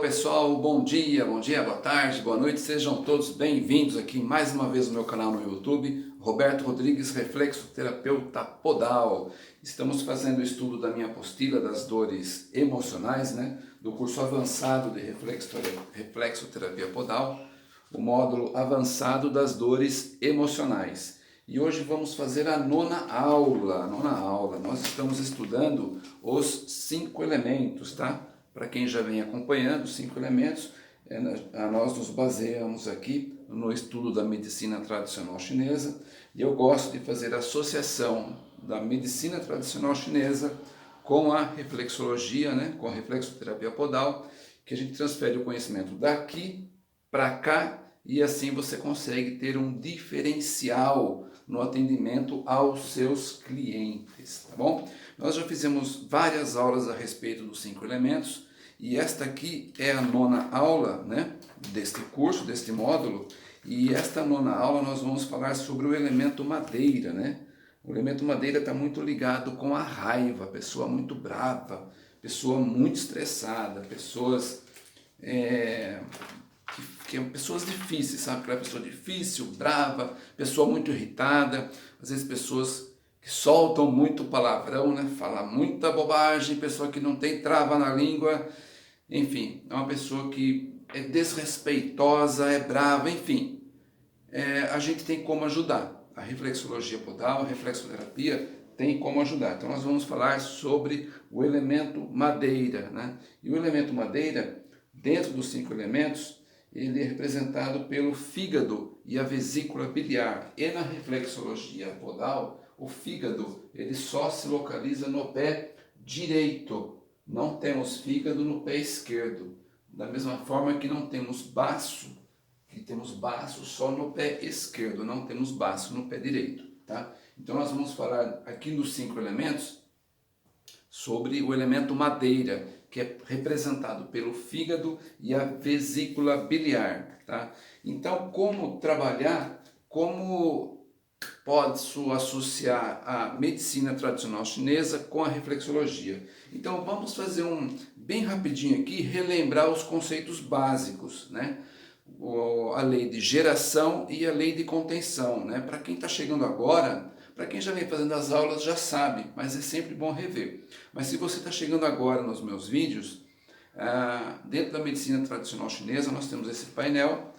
pessoal, bom dia, boa tarde, boa noite, sejam todos bem-vindos aqui mais uma vez no meu canal no YouTube, Roberto Rodrigues, reflexoterapeuta podal. Estamos fazendo o estudo da minha apostila das dores emocionais, do curso avançado de reflexoterapia podal, o módulo avançado das dores emocionais. E hoje vamos fazer a nona aula. Nós estamos estudando os 5 elementos, tá? Para quem já vem acompanhando, 5 elementos, nós nos baseamos aqui no estudo da medicina tradicional chinesa, e eu gosto de fazer a associação da medicina tradicional chinesa com a reflexologia, com a reflexoterapia podal, que a gente transfere o conhecimento daqui para cá, e assim você consegue ter um diferencial no atendimento aos seus clientes, tá bom? Nós já fizemos várias aulas a respeito dos 5 elementos, e esta aqui é a nona aula, deste curso, deste módulo, e esta nona aula nós vamos falar sobre o elemento madeira, O elemento madeira está muito ligado com a raiva, pessoa muito brava, pessoa muito estressada, pessoas pessoas difíceis, sabe? Aquela pessoa difícil, brava, pessoa muito irritada, às vezes pessoas que soltam muito palavrão, fala muita bobagem, pessoa que não tem trava na língua, enfim, é uma pessoa que é desrespeitosa, é brava, enfim, a gente tem como ajudar. A reflexologia podal, a reflexoterapia tem como ajudar. Então nós vamos falar sobre o elemento madeira, E o elemento madeira, dentro dos 5 elementos, ele é representado pelo fígado e a vesícula biliar. E na reflexologia podal, o fígado ele só se localiza no pé direito. Não temos fígado no pé esquerdo. Da mesma forma que não temos baço, que temos baço só no pé esquerdo, não temos baço no pé direito, tá? Então nós vamos falar aqui nos 5 elementos sobre o elemento madeira, que é representado pelo fígado e a vesícula biliar, tá? Então, como trabalhar, como posso associar a medicina tradicional chinesa com a reflexologia? Então, vamos fazer bem rapidinho aqui, relembrar os conceitos básicos, A lei de geração e a lei de contenção, Para quem está chegando agora, para quem já vem fazendo as aulas já sabe, mas é sempre bom rever. Mas se você está chegando agora nos meus vídeos, dentro da medicina tradicional chinesa nós temos esse painel,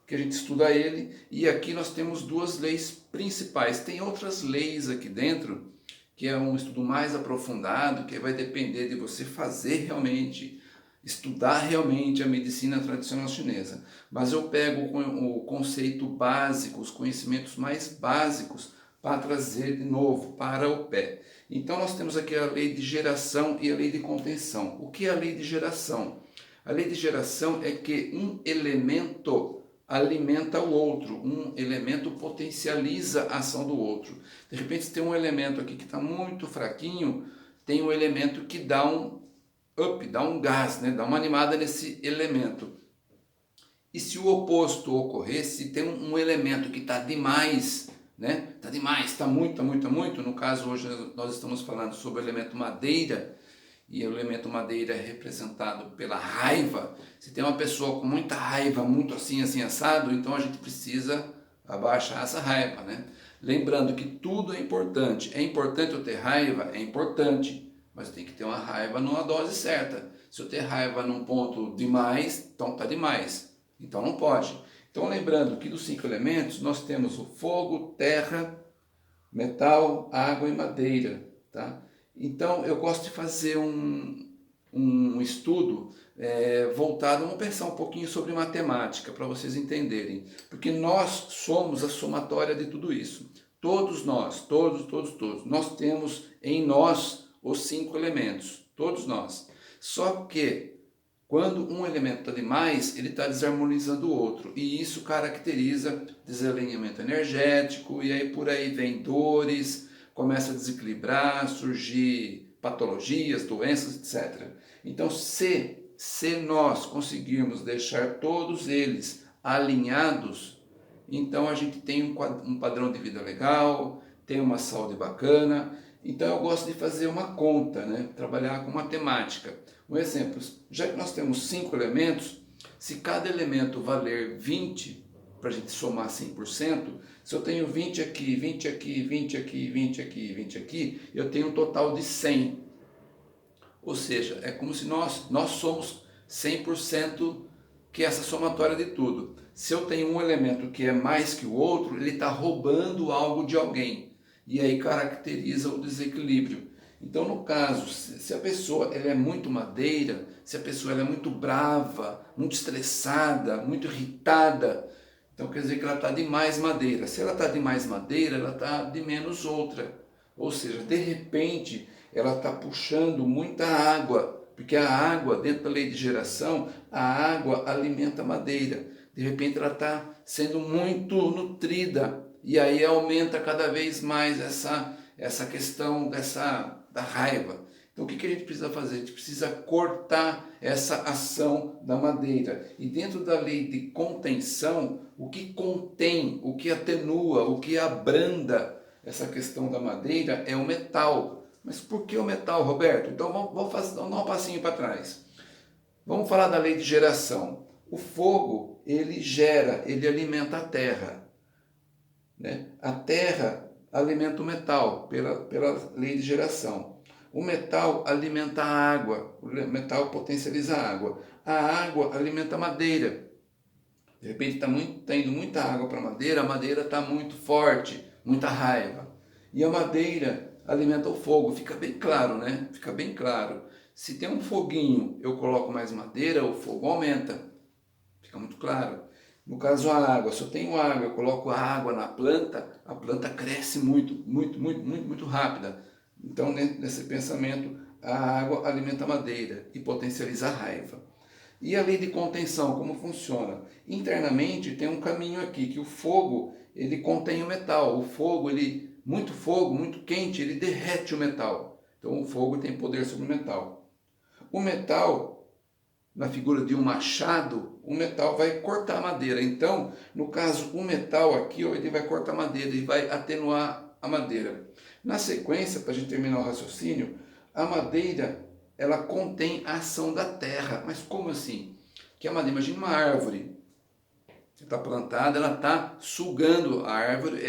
que a gente estuda ele, e aqui nós temos 2 leis principais. Tem outras leis aqui dentro, que é um estudo mais aprofundado, que vai depender de você fazer realmente, estudar realmente a medicina tradicional chinesa. Mas eu pego o conceito básico, os conhecimentos mais básicos, para trazer de novo para o pé. Então nós temos aqui a lei de geração e a lei de contenção. O que é a lei de geração? A lei de geração é que um elemento alimenta o outro, um elemento potencializa a ação do outro. De repente, se tem um elemento aqui que está muito fraquinho, tem um elemento que dá um up, dá um gás, dá uma animada nesse elemento. E se o oposto ocorrer, se tem um elemento que está demais, Está demais, está muito, no caso hoje nós estamos falando sobre o elemento madeira, e o elemento madeira é representado pela raiva. Se tem uma pessoa com muita raiva, muito assim assado, então a gente precisa abaixar essa raiva, Lembrando que tudo é importante eu ter raiva, é importante, mas tem que ter uma raiva numa dose certa. Se eu ter raiva num ponto demais, então está demais, então não pode. Então, lembrando que dos 5 elementos, nós temos o fogo, terra, metal, água e madeira, tá? Então, eu gosto de fazer um estudo voltado, vamos pensar um pouquinho sobre matemática, para vocês entenderem. Porque nós somos a somatória de tudo isso. Todos nós, todos, nós temos em nós os 5 elementos, todos nós. Só que, quando um elemento está demais, ele está desarmonizando o outro. E isso caracteriza desalinhamento energético, e aí por aí vem dores, começa a desequilibrar, surgir patologias, doenças, etc. Então, se nós conseguirmos deixar todos eles alinhados, então a gente tem um padrão de vida legal, tem uma saúde bacana. Então eu gosto de fazer uma conta, trabalhar com matemática. Um exemplo, já que nós temos 5 elementos, se cada elemento valer 20, para a gente somar 100%, se eu tenho 20 aqui, 20 aqui, 20 aqui, 20 aqui, 20 aqui, eu tenho um total de 100. Ou seja, é como se nós somos 100% que é essa somatória de tudo. Se eu tenho um elemento que é mais que o outro, ele está roubando algo de alguém. E aí caracteriza o desequilíbrio. Então, no caso, se a pessoa ela é muito madeira, se a pessoa ela é muito brava, muito estressada, muito irritada, então quer dizer que ela está de mais madeira. Se ela está de mais madeira, ela está de menos outra. Ou seja, de repente, ela está puxando muita água, porque a água, dentro da lei de geração, a água alimenta a madeira. De repente ela está sendo muito nutrida, e aí aumenta cada vez mais essa questão da raiva. Então o que a gente precisa fazer? A gente precisa cortar essa ação da madeira. E dentro da lei de contenção, o que contém, o que atenua, o que abranda essa questão da madeira é o metal. Mas por que o metal, Roberto? Então vamos dar um passinho para trás. Vamos falar da lei de geração. O fogo, ele gera, ele alimenta a terra. Né? A terra alimenta o metal pela lei de geração. O metal alimenta a água, o metal potencializa a água. A água alimenta a madeira. De repente está indo muita água para a madeira está muito forte, muita raiva. E a madeira alimenta o fogo, fica bem claro, né? Fica bem claro. Se tem um foguinho, eu coloco mais madeira, o fogo aumenta. Fica muito claro. No caso a água, se eu tenho água, eu coloco a água na planta, a planta cresce muito rápida. Então, nesse pensamento, a água alimenta a madeira e potencializa a raiva. E a lei de contenção, como funciona? Internamente tem um caminho aqui, que o fogo, ele contém o metal. O fogo, muito fogo, muito quente, ele derrete o metal. Então o fogo tem poder sobre o metal. O metal, na figura de um machado, o metal vai cortar a madeira. Então, no caso, o metal aqui, ele vai cortar a madeira e vai atenuar a madeira. Na sequência, para a gente terminar o raciocínio, a madeira, ela contém a ação da terra. Mas como assim? Que a madeira, imagina uma árvore, está plantada, ela está sugando a árvore,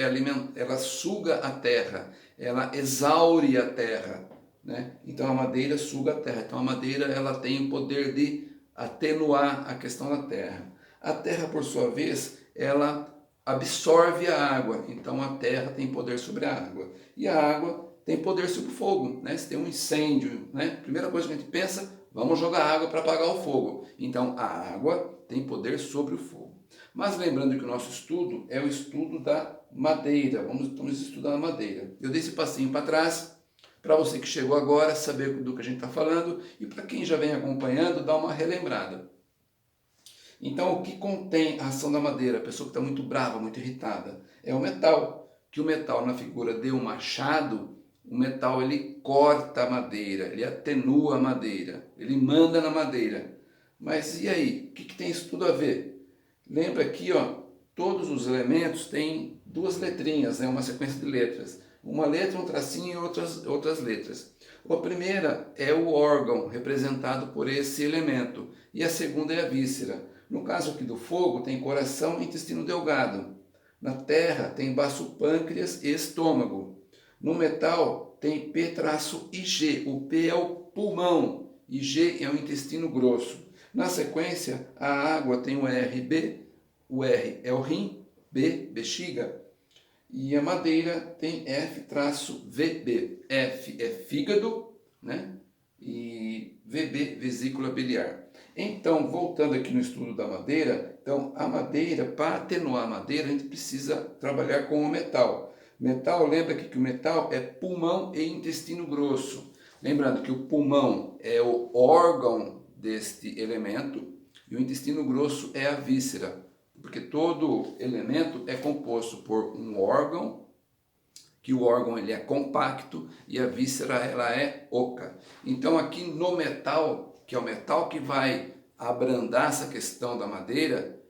ela suga a terra, ela exaure a terra, né? Então a madeira suga a terra. Então a madeira ela tem o poder de atenuar a questão da terra. A terra, por sua vez, ela absorve a água. Então a terra tem poder sobre a água. E a água tem poder sobre o fogo, né? Se tem um incêndio, né? Primeira coisa que a gente pensa, vamos jogar água para apagar o fogo. Então a água tem poder sobre o fogo. Mas lembrando que o nosso estudo é o estudo da madeira. Estamos estudando a madeira. Eu dei esse passinho para trás, para você que chegou agora, saber do que a gente está falando, e para quem já vem acompanhando, dar uma relembrada. Então, o que contém a ação da madeira? A pessoa que está muito brava, muito irritada, é o metal. Que o metal, na figura de um machado, o metal ele corta a madeira, ele atenua a madeira, ele manda na madeira. Mas e aí? O que tem isso tudo a ver? Lembra aqui, ó, todos os elementos têm duas letrinhas, né, uma sequência de letras. Uma letra, um tracinho e outras letras. A primeira é o órgão, representado por esse elemento. E a segunda é a víscera. No caso aqui do fogo, tem coração e intestino delgado. Na terra, tem baço pâncreas e estômago. No metal, tem P-IG. O P é o pulmão e G é o intestino grosso. Na sequência, a água tem o RB, o R é o rim, B, bexiga, e a madeira tem F-VB. F é fígado, né? E VB, vesícula biliar. Então, voltando aqui no estudo da madeira, então a madeira, para atenuar a madeira, a gente precisa trabalhar com o metal. Metal, lembra que o metal é pulmão e intestino grosso. Lembrando que o pulmão é o órgão deste elemento e o intestino grosso é a víscera, porque todo elemento é composto por um órgão, que o órgão ele é compacto e a víscera ela é oca. Então aqui no metal, que é o metal que vai abrandar essa questão da madeira,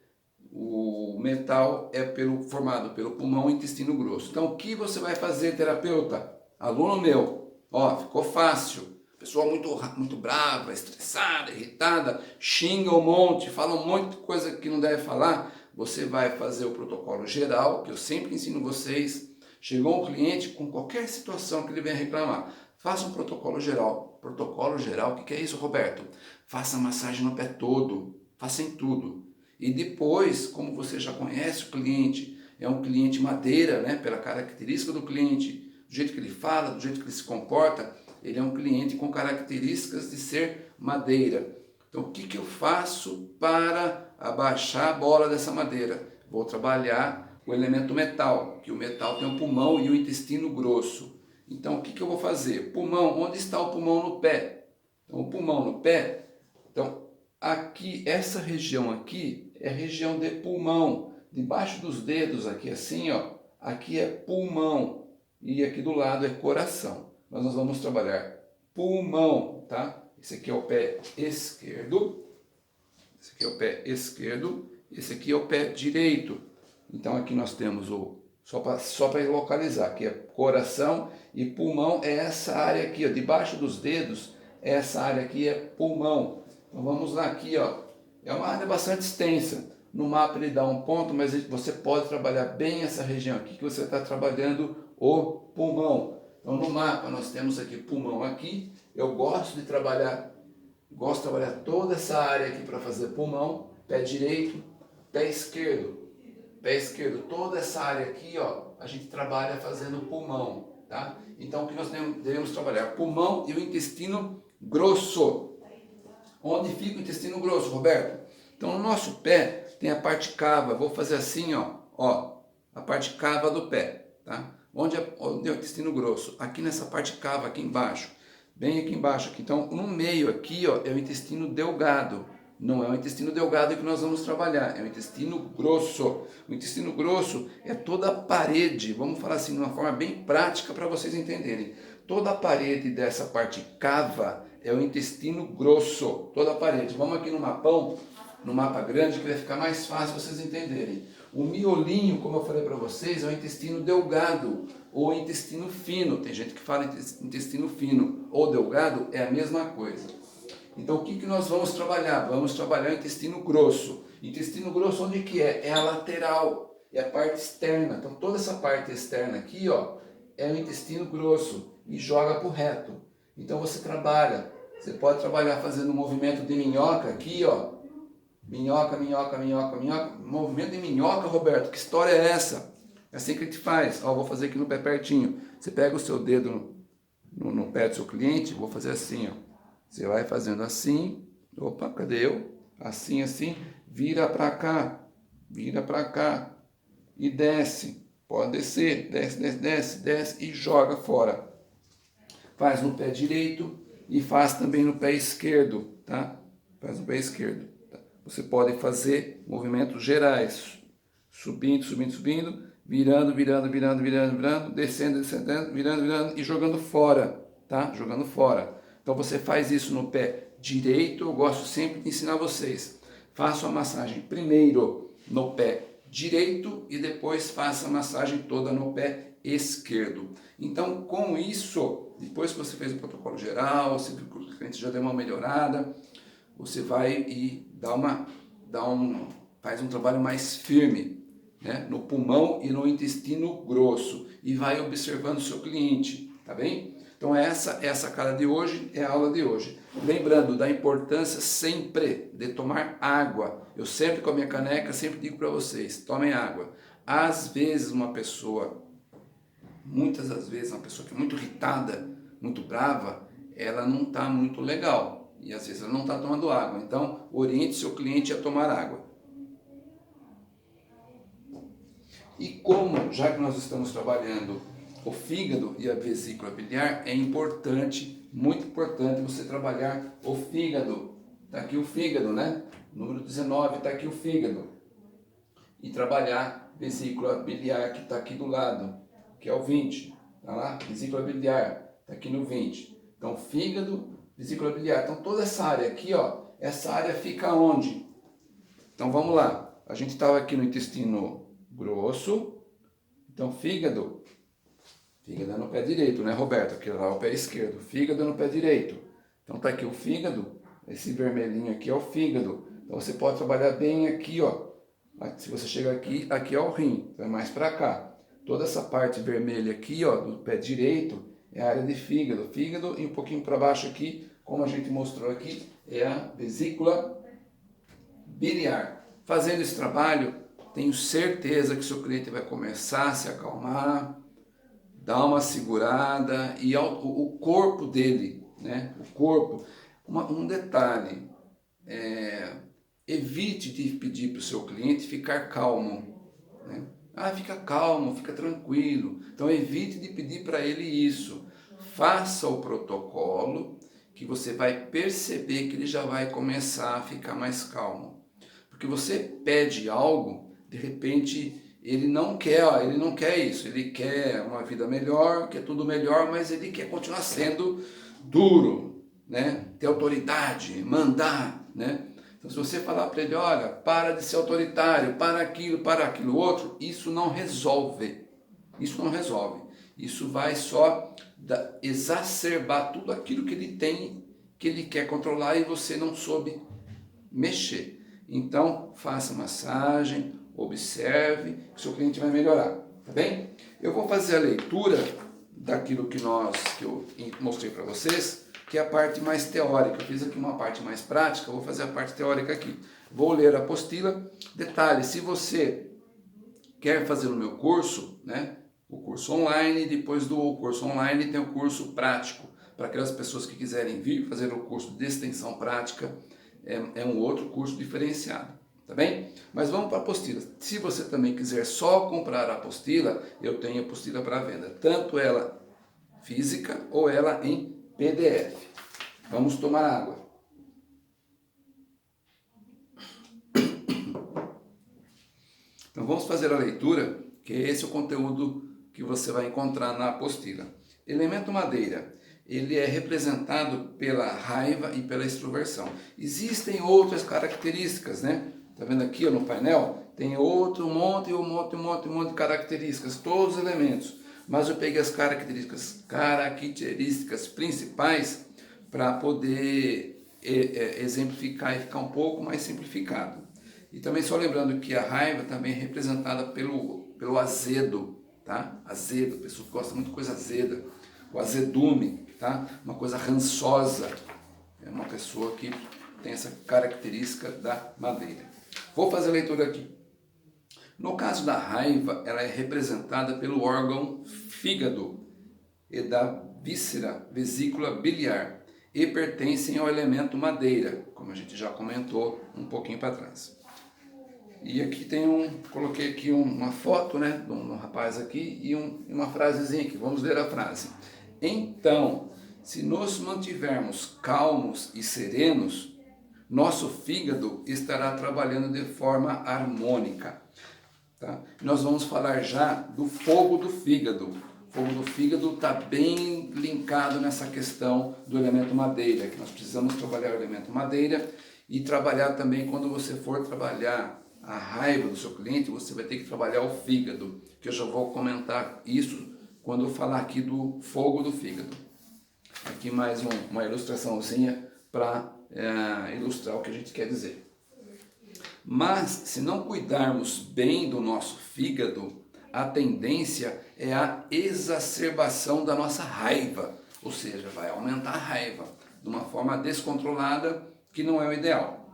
o metal é formado pelo pulmão e intestino grosso. Então o que você vai fazer, terapeuta? Aluno meu, ó, ficou fácil. A pessoa muito brava, estressada, irritada, xinga um monte, fala um monte de coisa que não deve falar, você vai fazer o protocolo geral, que eu sempre ensino vocês. Chegou um cliente com qualquer situação que ele venha reclamar, faça um protocolo geral. Protocolo geral, o que é isso, Roberto? Faça massagem no pé todo, faça em tudo. E depois, como você já conhece o cliente, é um cliente madeira, né, pela característica do cliente, do jeito que ele fala, do jeito que ele se comporta, ele é um cliente com características de ser madeira. Então, o que eu faço para abaixar a bola dessa madeira? Vou trabalhar o elemento metal, que o metal tem o pulmão e o intestino grosso. Então, o que eu vou fazer? Pulmão, onde está o pulmão no pé? Então, o pulmão no pé, então, aqui, essa região aqui é região de pulmão. Debaixo dos dedos aqui, assim, ó, aqui é pulmão e aqui do lado é coração. Nós vamos trabalhar pulmão, tá? Esse aqui é o pé esquerdo, esse aqui é o pé esquerdo, esse aqui é o pé direito. Então aqui nós temos o, só para localizar, aqui é coração e pulmão é essa área aqui, ó, debaixo dos dedos, essa área aqui é pulmão. Então vamos lá aqui, ó, é uma área bastante extensa. No mapa ele dá um ponto, mas você pode trabalhar bem essa região aqui que você está trabalhando o pulmão. Então no mapa nós temos aqui pulmão aqui. Eu gosto de trabalhar toda essa área aqui para fazer pulmão, pé direito, pé esquerdo, toda essa área aqui, ó, a gente trabalha fazendo pulmão, tá? Então o que nós devemos trabalhar? Pulmão e o intestino grosso. Onde fica o intestino grosso, Roberto? Então no nosso pé tem a parte cava, vou fazer assim, ó, a parte cava do pé, tá? Onde é o intestino grosso? Aqui nessa parte cava, aqui embaixo, bem aqui embaixo. Aqui. Então, no meio aqui, ó, é o intestino delgado. Não é o intestino delgado que nós vamos trabalhar, é o intestino grosso. O intestino grosso é toda a parede, vamos falar assim de uma forma bem prática para vocês entenderem. Toda a parede dessa parte cava é o intestino grosso, toda a parede. Vamos aqui no mapão, no mapa grande, que vai ficar mais fácil vocês entenderem. O miolinho, como eu falei para vocês, é o intestino delgado ou intestino fino. Tem gente que fala intestino fino ou delgado, é a mesma coisa. Então, o que nós vamos trabalhar? Vamos trabalhar o intestino grosso. Intestino grosso onde que é? É a lateral, é a parte externa. Então, toda essa parte externa aqui, ó, é o intestino grosso e joga para o reto. Então, você pode trabalhar fazendo um movimento de minhoca aqui, ó. Minhoca, minhoca, minhoca, minhoca. Movimento de minhoca, Roberto, que história é essa? É assim que a gente faz. Ó, vou fazer aqui no pé pertinho. Você pega o seu dedo no pé do seu cliente, vou fazer assim, ó. Você vai fazendo assim. Opa, cadê eu? Assim, assim. Vira pra cá. Vira pra cá. E desce. Pode descer. Desce, desce, desce, desce e joga fora. Faz no pé direito e faz também no pé esquerdo, tá? Faz no pé esquerdo. Você pode fazer movimentos gerais, subindo, subindo, subindo, virando, virando, virando, virando, virando, descendo, descendo, virando, virando e jogando fora, tá? Jogando fora. Então você faz isso no pé direito, eu gosto sempre de ensinar vocês. Faça a massagem primeiro no pé direito e depois faça a massagem toda no pé esquerdo. Então com isso, depois que você fez o protocolo geral, se o cliente já deu uma melhorada, você vai e faz um trabalho mais firme, né, no pulmão e no intestino grosso e vai observando o seu cliente, tá bem? Então essa é a sacada de hoje, é a aula de hoje. Lembrando da importância sempre de tomar água. Eu sempre com a minha caneca, sempre digo para vocês, tomem água. Às vezes muitas das vezes, uma pessoa que é muito irritada, muito brava, ela não está muito legal. E às vezes ela não está tomando água. Então, oriente seu cliente a tomar água. E como, já que nós estamos trabalhando o fígado e a vesícula biliar, é importante, muito importante você trabalhar o fígado. Está aqui o fígado, né? Número 19, está aqui o fígado. E trabalhar vesícula biliar, que está aqui do lado, que é o 20. Está lá? Vesícula biliar, está aqui no 20. Então, fígado, vesícula biliar. Então, toda essa área aqui, ó, essa área fica onde? Então, vamos lá. A gente estava aqui no intestino grosso. Então, fígado é no pé direito, né, Roberto? Aqui lá é o pé esquerdo. Fígado é no pé direito. Então tá aqui o fígado, esse vermelhinho aqui é o fígado. Então você pode trabalhar bem aqui, ó. Se você chega aqui, aqui é o rim, vai mais para cá. Toda essa parte vermelha aqui, ó, do pé direito, é a área de fígado. Fígado e um pouquinho para baixo aqui, como a gente mostrou aqui, é a vesícula biliar. Fazendo esse trabalho, tenho certeza que seu cliente vai começar a se acalmar, dar uma segurada e o corpo dele, né? O corpo. Um detalhe, evite de pedir para o seu cliente ficar calmo, né? Fica calmo, fica tranquilo. Então evite de pedir para ele isso. Faça o protocolo que você vai perceber que ele já vai começar a ficar mais calmo. Porque você pede algo, de repente ele não quer isso, ele quer uma vida melhor, quer tudo melhor, mas ele quer continuar sendo duro, né? Ter autoridade, mandar, né? Então, se você falar para ele, olha, para de ser autoritário, para aquilo outro, isso não resolve. Isso não resolve. Isso vai só exacerbar tudo aquilo que ele tem, que ele quer controlar e você não soube mexer. Então, faça massagem, observe, que o seu cliente vai melhorar, tá bem? Eu vou fazer a leitura daquilo que eu mostrei para vocês, que é a parte mais teórica. Eu fiz aqui uma parte mais prática, eu vou fazer a parte teórica aqui. Vou ler a apostila. Detalhe, se você quer fazer o meu curso, né, o curso online, depois do curso online tem o curso prático, para aquelas pessoas que quiserem vir fazer o curso de extensão prática, é um outro curso diferenciado, tá bem? Mas vamos para a apostila. Se você também quiser só comprar a apostila, eu tenho a apostila para venda, tanto ela física ou ela em PDF. Vamos tomar água. Então vamos fazer a leitura, que esse é o conteúdo que você vai encontrar na apostila. Elemento madeira, ele é representado pela raiva e pela extroversão. Existem outras características, né? Tá vendo aqui ó, no painel? Tem um monte de características, todos os elementos. Mas eu peguei as características principais para poder exemplificar e ficar um pouco mais simplificado. E também só lembrando que a raiva também é representada pelo azedo, tá? Azedo, pessoa que gosta muito de coisa azeda. O azedume, tá? Uma coisa rançosa. É uma pessoa que tem essa característica da madeira. Vou fazer a leitura aqui. No caso da raiva, ela é representada pelo órgão fígado e da víscera, vesícula biliar, e pertencem ao elemento madeira, como a gente já comentou um pouquinho para trás. E aqui coloquei aqui uma foto, né, de um rapaz aqui e uma frasezinha aqui. Vamos ler a frase. Então, se nos mantivermos calmos e serenos, nosso fígado estará trabalhando de forma harmônica. Tá? Nós vamos falar já do fogo do fígado. O fogo do fígado está bem linkado nessa questão do elemento madeira, que nós precisamos trabalhar o elemento madeira e trabalhar também quando você for trabalhar a raiva do seu cliente, você vai ter que trabalhar o fígado, que eu já vou comentar isso quando eu falar aqui do fogo do fígado. Aqui mais uma ilustraçãozinha para ilustrar o que a gente quer dizer. Mas, se não cuidarmos bem do nosso fígado, a tendência é a exacerbação da nossa raiva, ou seja, vai aumentar a raiva de uma forma descontrolada, que não é o ideal.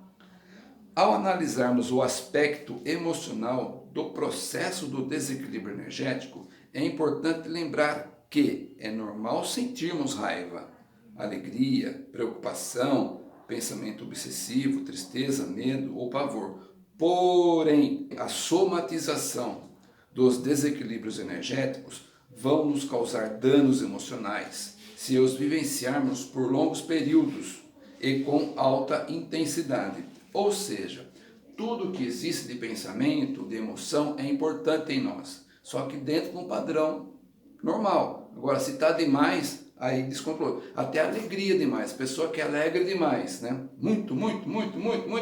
Ao analisarmos o aspecto emocional do processo do desequilíbrio energético, é importante lembrar que é normal sentirmos raiva, alegria, preocupação, pensamento obsessivo, tristeza, medo ou pavor. Porém, a somatização dos desequilíbrios energéticos vão nos causar danos emocionais se os vivenciarmos por longos períodos e com alta intensidade. Ou seja, tudo que existe de pensamento, de emoção é importante em nós, só que dentro de um padrão normal. Agora, se está demais, aí descontrole. Até alegria demais, pessoa que é alegre demais, né? Muito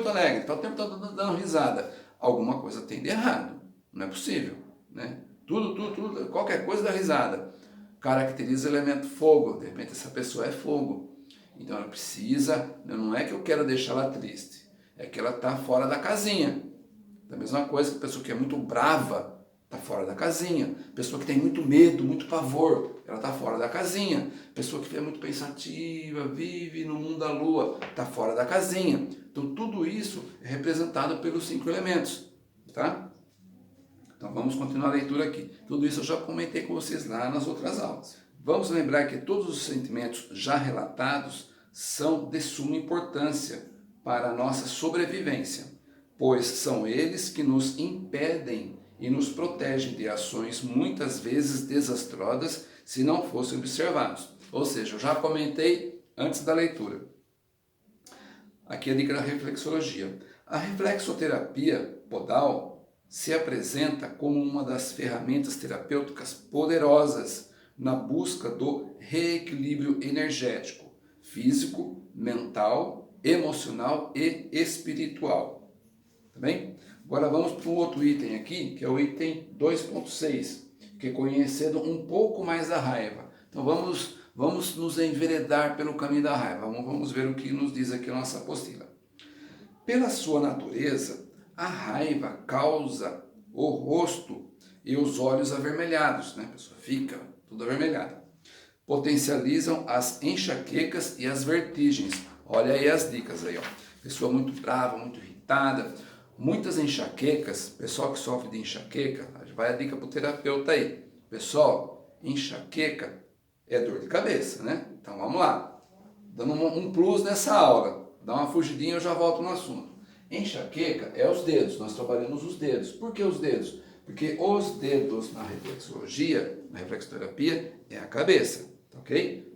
alegre, está o tempo todo dando risada. Alguma coisa tem de errado, não é possível, né? Tudo, qualquer coisa dá risada. Caracteriza o elemento fogo, de repente essa pessoa é fogo. Então ela precisa, não é que eu quero deixar ela triste, é que ela está fora da casinha. Da mesma coisa que a pessoa que é muito brava está fora da casinha. Pessoa que tem muito medo, muito pavor, ela está fora da casinha. Pessoa que é muito pensativa, vive no mundo da lua, está fora da casinha. Então tudo isso é representado pelos 5 elementos, tá? Então vamos continuar a leitura aqui. Tudo isso eu já comentei com vocês lá nas outras aulas. Vamos lembrar que todos os sentimentos já relatados são de suma importância para a nossa sobrevivência, pois são eles que nos impedem e nos protegem de ações muitas vezes desastrosas se não fossem observados. Ou seja, eu já comentei antes da leitura. Aqui a dica da reflexologia. A reflexoterapia podal se apresenta como uma das ferramentas terapêuticas poderosas na busca do reequilíbrio energético, físico, mental, emocional e espiritual. Tá bem? Agora vamos para um outro item aqui, que é o item 2.6, que é conhecendo um pouco mais da raiva. Então vamos nos enveredar pelo caminho da raiva. Vamos ver o que nos diz aqui a nossa apostila. Pela sua natureza, a raiva causa o rosto e os olhos avermelhados, né? A pessoa fica tudo avermelhada. Potencializam as enxaquecas e as vertigens. Olha aí as dicas aí, ó. Pessoa muito brava, muito irritada, muitas enxaquecas, pessoal que sofre de enxaqueca, vai a dica para o terapeuta aí. Pessoal, enxaqueca é dor de cabeça, né? Então vamos lá. Dando um plus nessa aula. Dá uma fugidinha, eu já volto no assunto. Enxaqueca é os dedos, nós trabalhamos os dedos. Por que os dedos? Porque os dedos na reflexologia, na reflexoterapia, é a cabeça, ok?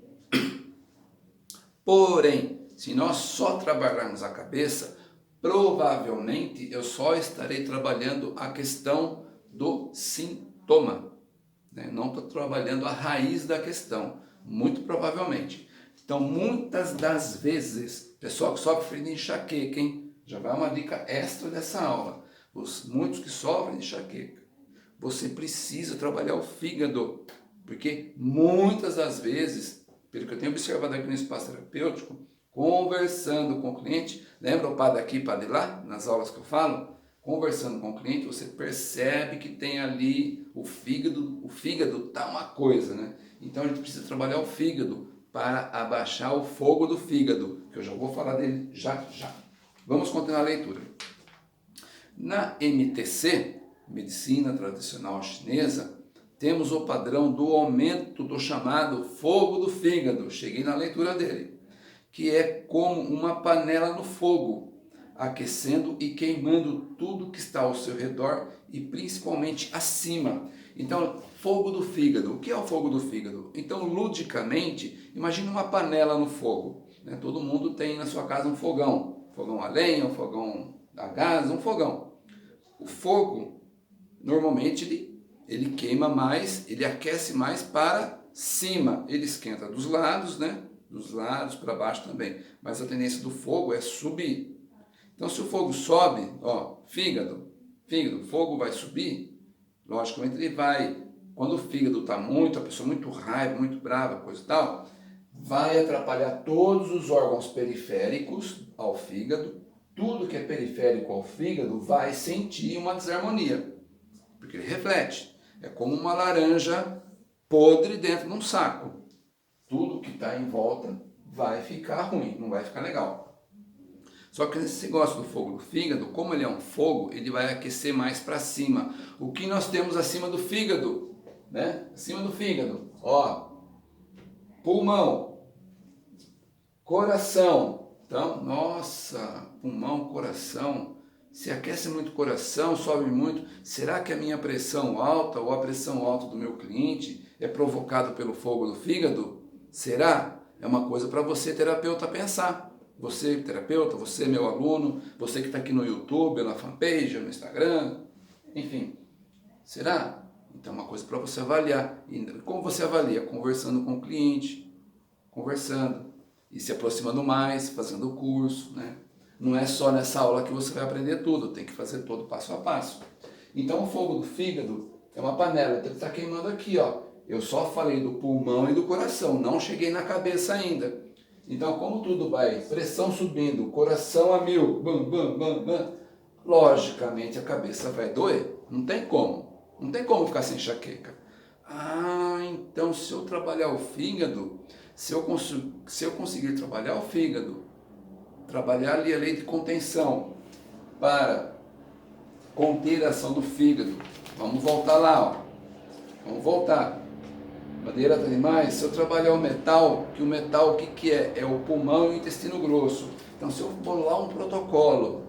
Porém, se nós só trabalharmos a cabeça, provavelmente eu só estarei trabalhando a questão do sintoma, né? Não estou trabalhando a raiz da questão, muito provavelmente. Então, muitas das vezes, pessoal que sofre de enxaqueca, hein? Já vai uma dica extra dessa aula. Muitos que sofrem de enxaqueca, você precisa trabalhar o fígado, porque muitas das vezes, pelo que eu tenho observado aqui no espaço terapêutico, conversando com o cliente, lembra o padre aqui, padre lá, nas aulas que eu falo? Conversando com o cliente, você percebe que tem ali o fígado tá uma coisa, né? Então a gente precisa trabalhar o fígado para abaixar o fogo do fígado, que eu já vou falar dele já. Vamos continuar a leitura. Na MTC, Medicina Tradicional Chinesa, temos o padrão do aumento do chamado fogo do fígado. Cheguei na leitura dele. Que é como uma panela no fogo, aquecendo e queimando tudo que está ao seu redor e principalmente acima. Então, fogo do fígado. O que é o fogo do fígado? Então, ludicamente, imagine uma panela no fogo, né? Todo mundo tem na sua casa um fogão a lenha, um fogão a gás, um fogão. O fogo, normalmente, ele queima mais, ele aquece mais para cima, ele esquenta dos lados, né? Dos lados para baixo também, mas a tendência do fogo é subir. Então, se o fogo sobe, ó, fígado, o fogo vai subir, logicamente ele vai, quando o fígado está muito, a pessoa muito raiva, muito brava, coisa e tal, vai atrapalhar todos os órgãos periféricos ao fígado, tudo que é periférico ao fígado vai sentir uma desarmonia, porque ele reflete, é como uma laranja podre dentro de um saco. Tudo que está em volta vai ficar ruim, não vai ficar legal. Só que esse negócio do fogo do fígado, como ele é um fogo, ele vai aquecer mais para cima. O que nós temos acima do fígado, né? Acima do fígado, ó, pulmão, coração. Então, nossa, pulmão, coração, se aquece muito o coração, sobe muito. Será que a minha pressão alta ou a pressão alta do meu cliente é provocado pelo fogo do fígado? Será? É uma coisa para você, terapeuta, pensar. Você, terapeuta, você, meu aluno, você que está aqui no YouTube, na fanpage, no Instagram, enfim. Será? Então é uma coisa para você avaliar. E como você avalia? Conversando com o cliente, conversando e se aproximando mais, fazendo o curso, né? Não é só nessa aula que você vai aprender tudo, tem que fazer todo passo a passo. Então o fogo do fígado é uma panela, então ele está queimando aqui, ó. Eu só falei do pulmão e do coração, não cheguei na cabeça ainda. Então, como tudo vai, pressão subindo, coração a mil, bam, bam, bam, bam, logicamente a cabeça vai doer. Não tem como. Não tem como ficar sem enxaqueca. Ah, então se eu trabalhar o fígado, se eu conseguir trabalhar o fígado, trabalhar ali a lei de contenção para conter a ação do fígado. Vamos voltar lá, ó. Vamos voltar. Madeira dos animais, se eu trabalhar o metal, que o metal o que é? É o pulmão e o intestino grosso. Então se eu bolar um protocolo,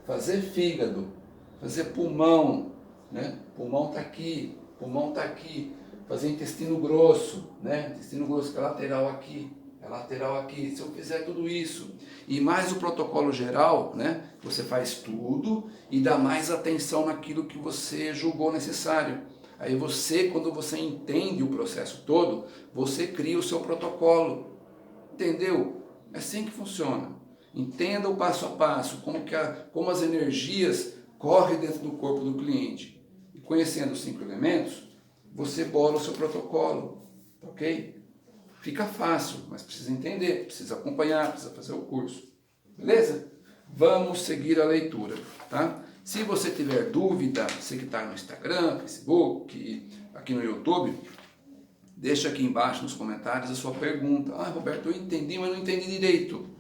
fazer fígado, fazer pulmão, né? Pulmão está aqui, pulmão está aqui. Fazer intestino grosso, né? Intestino grosso que é lateral aqui, é lateral aqui. Se eu fizer tudo isso e mais o protocolo geral, né? Você faz tudo e dá mais atenção naquilo que você julgou necessário. Aí você, quando você entende o processo todo, você cria o seu protocolo. Entendeu? É assim que funciona. Entenda o passo a passo, como as energias correm dentro do corpo do cliente. E conhecendo os 5 elementos, você bola o seu protocolo. Ok? Fica fácil, mas precisa entender, precisa acompanhar, precisa fazer o curso. Beleza? Vamos seguir a leitura, tá? Se você tiver dúvida, você que está no Instagram, Facebook, aqui no YouTube, deixa aqui embaixo nos comentários a sua pergunta. Ah, Roberto, eu entendi, mas não entendi direito,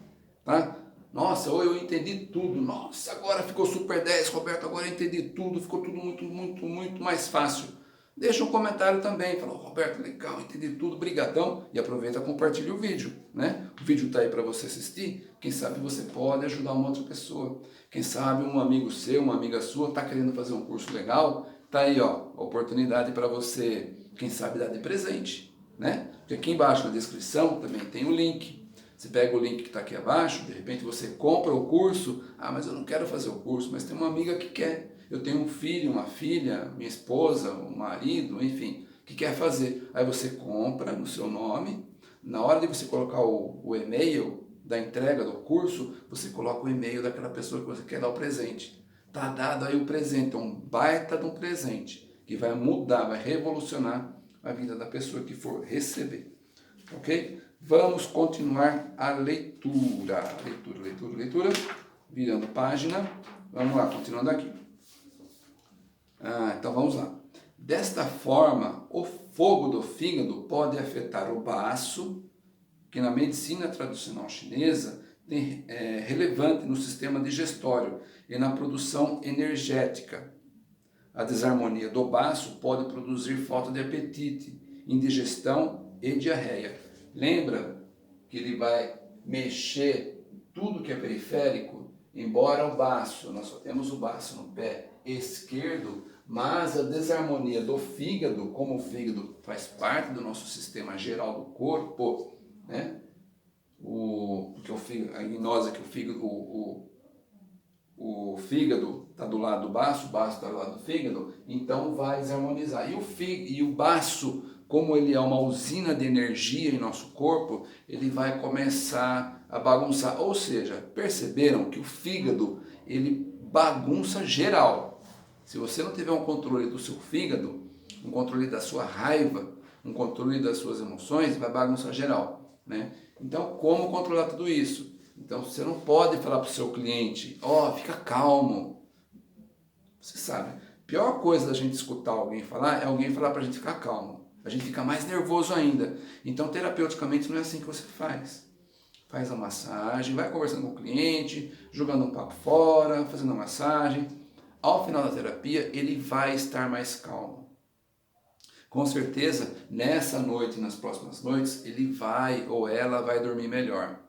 tá? Nossa, ou eu entendi tudo. Nossa, agora ficou super 10, Roberto, agora eu entendi tudo, ficou tudo muito mais fácil. Deixa um comentário também, fala, Roberto, legal, entendi tudo, brigadão, e aproveita e compartilha o vídeo, né? O vídeo está aí para você assistir, quem sabe você pode ajudar uma outra pessoa. Quem sabe um amigo seu, uma amiga sua, está querendo fazer um curso legal, tá aí, ó, a oportunidade para você, quem sabe, dar de presente, né? Porque aqui embaixo na descrição também tem o link. Você pega o link que está aqui abaixo, de repente você compra o curso, ah, mas eu não quero fazer o curso, mas tem uma amiga que quer. Eu tenho um filho, uma filha, minha esposa, um marido, enfim, que quer fazer. Aí você compra no seu nome, na hora de você colocar o e-mail da entrega do curso, você coloca o e-mail daquela pessoa que você quer dar o presente. Tá dado aí o presente, é um baita de um presente, que vai mudar, vai revolucionar a vida da pessoa que for receber. Ok? Vamos continuar a leitura. Leitura. Virando página. Vamos lá, continuando aqui. Então vamos lá. Desta forma, o fogo do fígado pode afetar o baço, que na medicina tradicional chinesa é relevante no sistema digestório e na produção energética. A desarmonia do baço pode produzir falta de apetite, indigestão e diarreia. Lembra que ele vai mexer tudo que é periférico? Embora o baço, nós só temos o baço no pé esquerdo, mas a desarmonia do fígado, como o fígado faz parte do nosso sistema geral do corpo, né? Porque o fígado, a nós é que o fígado está do lado do baço, o baço está do lado do fígado, então vai desarmonizar. E o baço, como ele é uma usina de energia em nosso corpo, ele vai começar a bagunçar. Ou seja, perceberam que o fígado, ele bagunça geral. Se você não tiver um controle do seu fígado, um controle da sua raiva, um controle das suas emoções, vai bagunçar geral, né? Então, como controlar tudo isso? Então, você não pode falar para o seu cliente, fica calmo. Você sabe, a pior coisa da gente escutar alguém falar é alguém falar para a gente ficar calmo. A gente fica mais nervoso ainda. Então, terapeuticamente, não é assim que você faz. Faz a massagem, vai conversando com o cliente, jogando um papo fora, fazendo a massagem. Ao final da terapia, ele vai estar mais calmo. Com certeza, nessa noite e nas próximas noites, ele vai ou ela vai dormir melhor.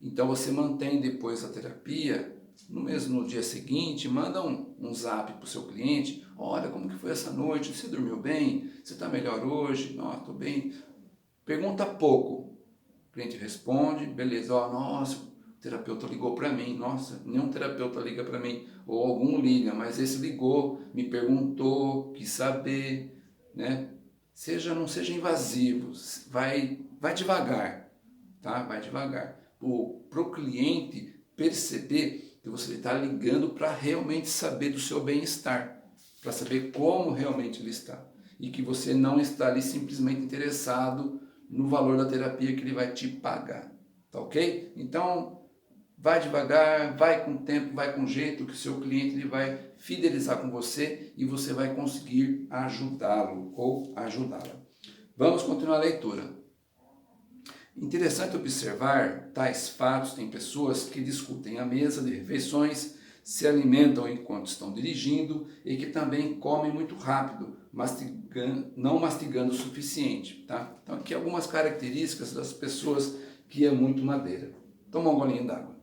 Então você mantém depois da terapia, no dia seguinte, manda um zap para o seu cliente, olha como que foi essa noite, você dormiu bem? Você está melhor hoje? Não, estou bem. Pergunta pouco, o cliente responde, beleza, nossa, o terapeuta ligou para mim, nossa, nenhum terapeuta liga para mim, ou algum liga, mas esse ligou, me perguntou, quis saber, né? Não seja invasivo, vai devagar, tá? Vai devagar. Para o cliente perceber que você está ligando para realmente saber do seu bem-estar, para saber como realmente ele está. E que você não está ali simplesmente interessado no valor da terapia que ele vai te pagar, tá ok? Então, vai devagar, vai com tempo, vai com jeito, que o seu cliente ele vai fidelizar com você e você vai conseguir ajudá-lo ou ajudá-la. Vamos continuar a leitura. Interessante observar tais fatos. Tem pessoas que discutem à mesa de refeições, se alimentam enquanto estão dirigindo e que também comem muito rápido, não mastigando o suficiente. Tá? Então aqui algumas características das pessoas que é muito madeira. Toma um golinho d'água.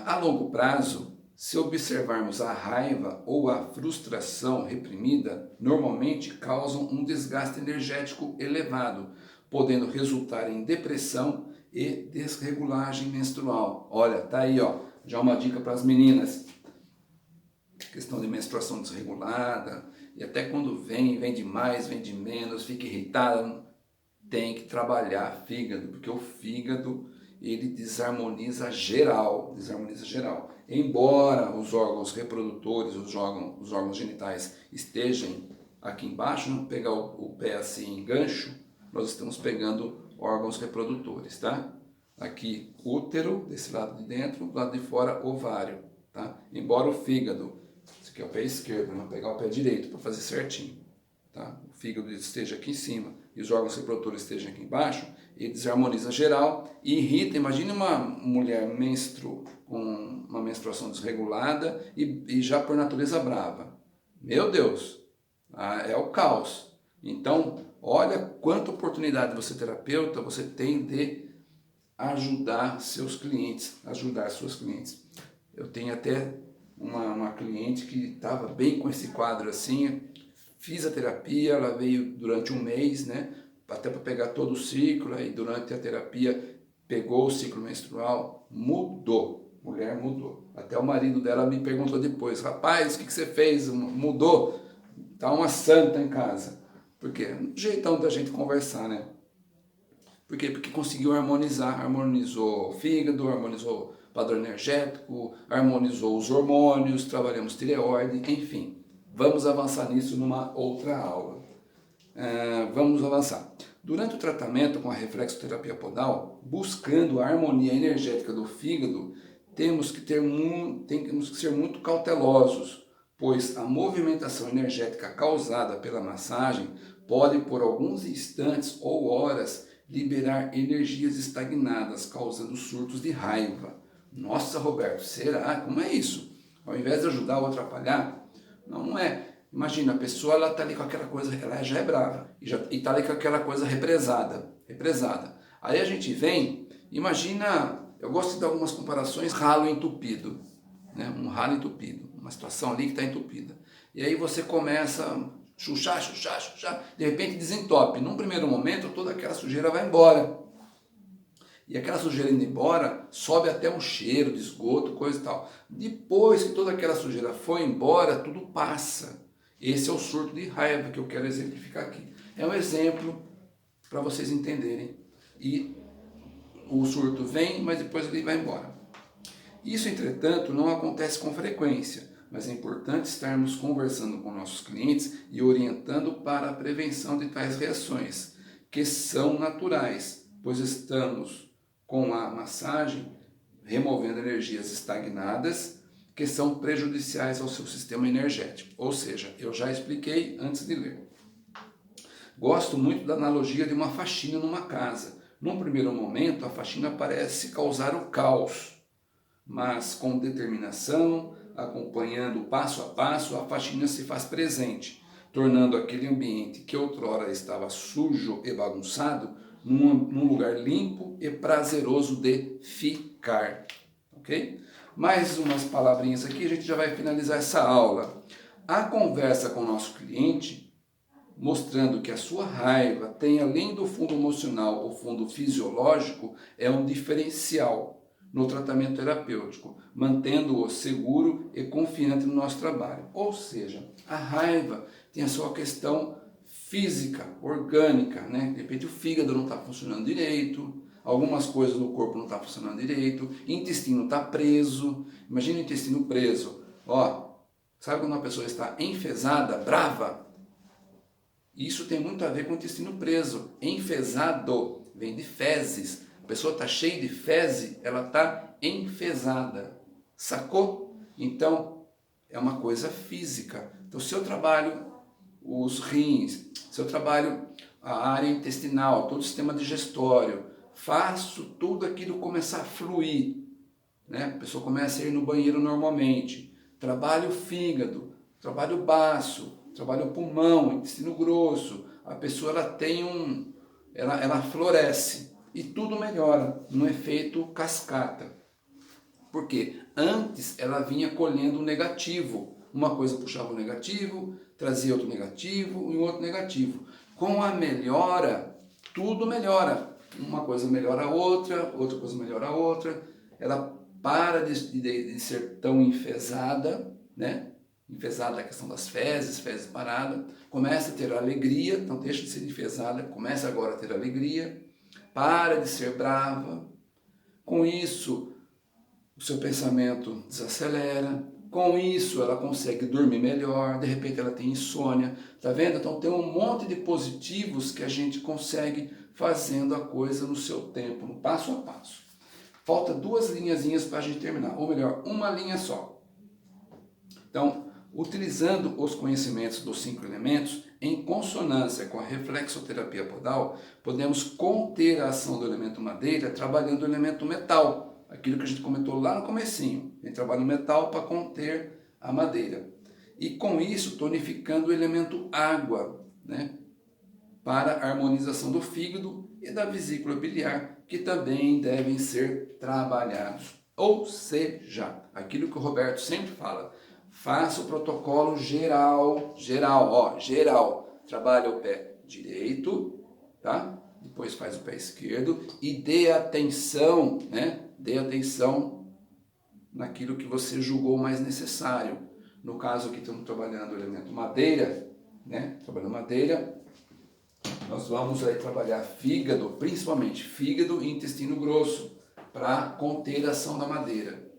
A longo prazo, se observarmos a raiva ou a frustração reprimida, normalmente causam um desgaste energético elevado, podendo resultar em depressão e desregulagem menstrual. Olha, tá aí, ó, já uma dica para as meninas. Questão de menstruação desregulada, e até quando vem demais, vem de menos, fica irritada, tem que trabalhar fígado, porque o fígado ele desarmoniza geral. Embora os órgãos reprodutores, os órgãos genitais estejam aqui embaixo, não pegar o pé assim em gancho, nós estamos pegando órgãos reprodutores, tá? Aqui útero, desse lado de dentro, do lado de fora ovário, tá? Embora o fígado, esse aqui é o pé esquerdo, vamos pegar o pé direito para fazer certinho, tá? O fígado esteja aqui em cima e os órgãos reprodutores estejam aqui embaixo, ele desarmoniza geral e irrita. Imagine uma mulher com uma menstruação desregulada e já por natureza brava. Meu Deus, é o caos. Então, olha quanta oportunidade você, terapeuta, você tem de ajudar seus clientes, ajudar suas clientes. Eu tenho até uma cliente que estava bem com esse quadro assim, fiz a terapia, ela veio durante um mês, né? Até para pegar todo o ciclo, aí durante a terapia pegou o ciclo menstrual, mudou, mulher mudou. Até o marido dela me perguntou depois, rapaz, o que você fez? Mudou? Tá uma santa em casa. Por quê? Um jeitão da gente conversar, né? Por quê? Porque conseguiu harmonizar, harmonizou o fígado, harmonizou o padrão energético, harmonizou os hormônios, trabalhamos tireoide, enfim. Vamos avançar nisso numa outra aula. Vamos avançar. Durante o tratamento com a reflexoterapia podal, buscando a harmonia energética do fígado, temos que ser muito cautelosos, pois a movimentação energética causada pela massagem pode, por alguns instantes ou horas, liberar energias estagnadas, causando surtos de raiva. Nossa, Roberto, será? Como é isso? Ao invés de ajudar ou atrapalhar? Não é. Imagina, a pessoa ela tá ali com aquela coisa, ela já é brava, e tá ali com aquela coisa represada. Aí a gente vem, imagina, eu gosto de dar algumas comparações, ralo entupido, né? Um ralo entupido, uma situação ali que está entupida. E aí você começa a chuchar, de repente desentope. Num primeiro momento, toda aquela sujeira vai embora. E aquela sujeira indo embora, sobe até um cheiro de esgoto, coisa e tal. Depois que toda aquela sujeira foi embora, tudo passa. Esse é o surto de raiva que eu quero exemplificar aqui. É um exemplo para vocês entenderem. E o surto vem, mas depois ele vai embora. Isso, entretanto, não acontece com frequência, mas é importante estarmos conversando com nossos clientes e orientando para a prevenção de tais reações, que são naturais, pois estamos com a massagem removendo energias estagnadas que são prejudiciais ao seu sistema energético. Ou seja, eu já expliquei antes de ler. Gosto muito da analogia de uma faxina numa casa. Num primeiro momento, a faxina parece causar o caos, mas com determinação, acompanhando passo a passo, a faxina se faz presente, tornando aquele ambiente que outrora estava sujo e bagunçado num lugar limpo e prazeroso de ficar. Ok? Mais umas palavrinhas aqui, a gente já vai finalizar essa aula. A conversa com o nosso cliente, mostrando que a sua raiva tem, além do fundo emocional, o fundo fisiológico, é um diferencial no tratamento terapêutico, mantendo-o seguro e confiante no nosso trabalho. Ou seja, a raiva tem a sua questão física, orgânica, né? De repente o fígado não está funcionando direito, algumas coisas no corpo não estão funcionando direito, intestino está preso. Imagina o intestino preso, ó, Sabe quando uma pessoa está enfesada, brava? Isso tem muito a ver com o intestino preso. Enfesado vem de fezes. A pessoa está cheia de fezes, ela está enfesada. Sacou? Então, é uma coisa física. Então, se eu trabalho os rins, se eu trabalho a área intestinal, todo o sistema digestório, faço tudo aquilo começar a fluir, né? A pessoa começa a ir no banheiro normalmente, trabalho o fígado, trabalho o baço, trabalho o pulmão, intestino grosso, a pessoa ela tem ela floresce e tudo melhora, num efeito cascata. Porque antes ela vinha colhendo o negativo, uma coisa puxava o negativo, trazia outro negativo e outro negativo. Com a melhora, tudo melhora. Uma coisa melhora a outra coisa melhora a outra. Ela para de ser tão enfesada, né? Enfesada a questão das fezes parada. Começa a ter alegria, então deixa de ser enfesada, começa agora a ter alegria. Para de ser brava. Com isso, o seu pensamento desacelera. Com isso, ela consegue dormir melhor, de repente ela tem insônia, tá vendo? Então tem um monte de positivos que a gente consegue fazendo a coisa no seu tempo, no passo a passo. Falta 2 linhazinhas para a gente terminar, ou melhor, uma linha só. Então, utilizando os conhecimentos dos 5 elementos, em consonância com a reflexoterapia podal, podemos conter a ação do elemento madeira trabalhando o elemento metal. Aquilo que a gente comentou lá no comecinho, a gente trabalha o metal para conter a madeira. E com isso, tonificando o elemento água, né? Para a harmonização do fígado e da vesícula biliar, que também devem ser trabalhados. Ou seja, aquilo que o Roberto sempre fala, faça o protocolo geral. Trabalha o pé direito, tá? Depois faz o pé esquerdo e dê atenção, né? Dê atenção naquilo que você julgou mais necessário. No caso aqui estamos trabalhando o elemento madeira, né? Trabalhando madeira, nós vamos aí trabalhar fígado, principalmente fígado e intestino grosso, para conter a ação da madeira.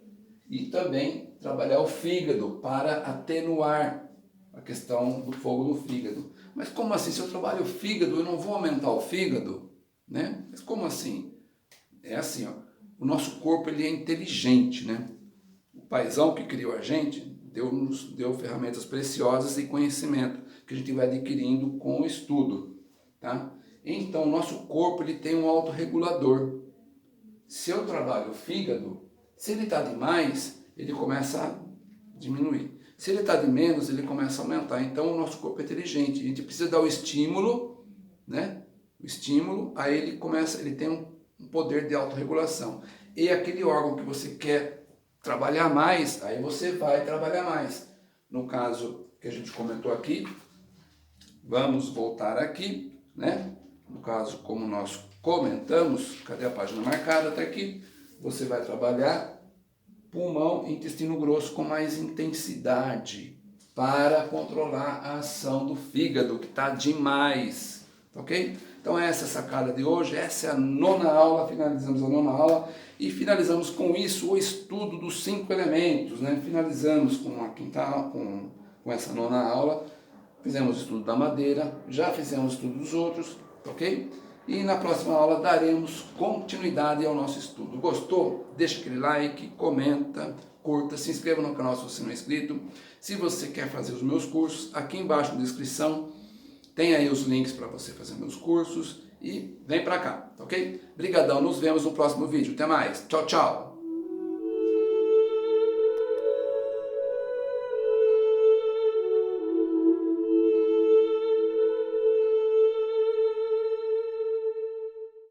E também trabalhar o fígado para atenuar a questão do fogo no fígado. Mas como assim? Se eu trabalho o fígado, eu não vou aumentar o fígado? Né? Mas como assim? É assim, ó. O nosso corpo ele é inteligente, né? O paizão que criou a gente nos deu ferramentas preciosas e conhecimento que a gente vai adquirindo com o estudo, tá? Então, o nosso corpo ele tem um autorregulador. Se eu trabalho o fígado, se ele está demais, ele começa a diminuir. Se ele está de menos, ele começa a aumentar. Então, o nosso corpo é inteligente. A gente precisa dar o estímulo, né? O estímulo, aí ele tem um poder de autorregulação. E aquele órgão que você quer trabalhar mais, aí você vai trabalhar mais. No caso que a gente comentou aqui, vamos voltar aqui, né? No caso, como nós comentamos, cadê a página marcada? Está aqui. Você vai trabalhar pulmão e intestino grosso com mais intensidade para controlar a ação do fígado, que está demais, ok? Então essa é a sacada de hoje, essa é a 9ª aula, finalizamos a 9ª aula e finalizamos com isso o estudo dos 5 elementos, né? Finalizamos com essa 9ª aula, fizemos o estudo da madeira, já fizemos o estudo dos outros, ok? E na próxima aula daremos continuidade ao nosso estudo. Gostou? Deixa aquele like, comenta, curta, se inscreva no canal se você não é inscrito. Se você quer fazer os meus cursos, aqui embaixo na descrição tem aí os links para você fazer meus cursos e vem para cá, ok? Brigadão, nos vemos no próximo vídeo. Até mais. Tchau, tchau.